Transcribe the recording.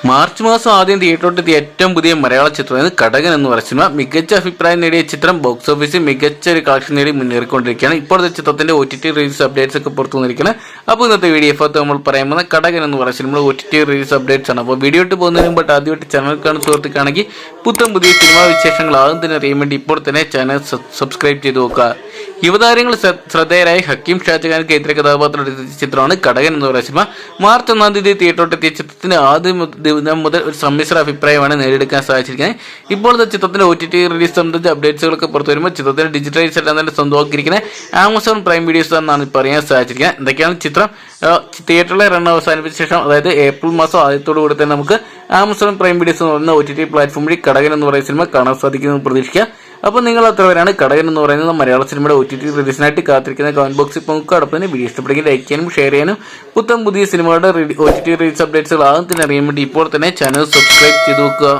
March മാസം ആദ്യം തിയേറ്ററിലെത്തിയ ഏറ്റവും പുതിയ മലയാള ചിത്രമാണ് കടകൻ എന്ന് പറയുന്ന സിനിമ. മികച്ച അഭിപ്രായം നേടിയ ചിത്രം ബോക്സ് ഓഫീസിൽ മികച്ച ഒരു കളക്ഷൻ നേടി മുന്നേറിക്കൊണ്ടിരിക്കുകയാണ്. ഇപ്പോഴത്തെ ചിത്രത്തിന്റെ OTT റിലീസ് അപ്ഡേറ്റ്സ് ഒക്കെ പുറത്തു വന്നിരിക്കുന്നത്. അപ്പോൾ ഇന്നത്തെ വീഡിയോ നമ്മൾ പറയാൻ പോകുന്ന കടകൻ എന്ന് പറയുന്ന സിനിമ OTT റിലീസ് അപ്ഡേറ്റ്സ് ആണ്. അപ്പോൾ വീഡിയോ ഇട്ട് പോകുന്നതിന് മുമ്പ് ആദ്യമായിട്ട് ചാനൽ കാണുന്ന സുഹൃത്തുക്കാണെങ്കിൽ പുതിയ സിനിമാ വിശേഷങ്ങൾ ആദ്യം തന്നെ അറിയാൻ വേണ്ടി ഇപ്പോൾ തന്നെ ചാനൽ സബ്സ്ക്രൈബ് ചെയ്ത് നോക്കുക. യുവതാരങ്ങൾ ശ്രദ്ധേയരായ ഹക്കീം ഷാജഹാൻ കേന്ദ്ര കഥാപാത്രം എടുത്ത ചിത്രമാണ് കടകൻ എന്ന് പറയുന്ന സിനിമ. മാർച്ച് 1 തിയേറ്ററിലെത്തിയ ചിത്രത്തിന് ആദ്യം മുതൽ ഒരു സമ്മിശ്ര അഭിപ്രായമാണ് നേടിയെടുക്കാൻ സാധിച്ചിരിക്കുന്നത്. ഇപ്പോഴത്തെ ചിത്രത്തിന്റെ OTT റിലീസ് സംബന്ധിച്ച അപ്ഡേറ്റ്സുകളൊക്കെ പുറത്തു വരുമ്പോൾ ചിത്രത്തിന് ഡിജിറ്റലൈസ് എല്ലാം തന്നെ സ്വന്തമാക്കിയിരിക്കുന്നത് ആമസോൺ പ്രൈം വീഡിയോസ് എന്നാണ് പറയാൻ സാധിച്ചിരിക്കുന്നത്. എന്തൊക്കെയാണ് ചിത്രം തിയേറ്ററിലെ റൺ അവസാനിപ്പിച്ച ശേഷം, അതായത് ഏപ്രിൽ മാസം ആദ്യത്തോടു കൂടി തന്നെ നമുക്ക് ആമസോൺ പ്രൈം വീഡിയോസ് എന്ന് പറയുന്ന OTT പ്ലാറ്റ്ഫോം വഴി കടകൻ എന്ന് പറയുന്ന സിനിമ കാണാൻ സാധിക്കുമെന്ന് പ്രതീക്ഷിക്കുക. അപ്പോൾ നിങ്ങൾ അത്ര പേരാണ് കടകൻ എന്ന് പറയുന്നത് മലയാള സിനിമയുടെ OTT റിലീസിനായിട്ട് കാത്തിരിക്കുന്ന കമന്റ് ബോക്സിൽ നമുക്ക് അടുത്തതിന് വീഡിയോ ഇഷ്ടപ്പെടുമെങ്കിൽ ലൈക്ക് ചെയ്യാനും ഷെയർ ചെയ്യാനും പുതിയ സിനിമകളുടെ OTT റിലീസ് അപ്ഡേറ്റ്സുകൾ ആദ്യം തന്നെ അറിയാൻ വേണ്ടി ഇപ്പോൾ തന്നെ ചാനൽ സബ്സ്ക്രൈബ് ചെയ്ത് നോക്കുക.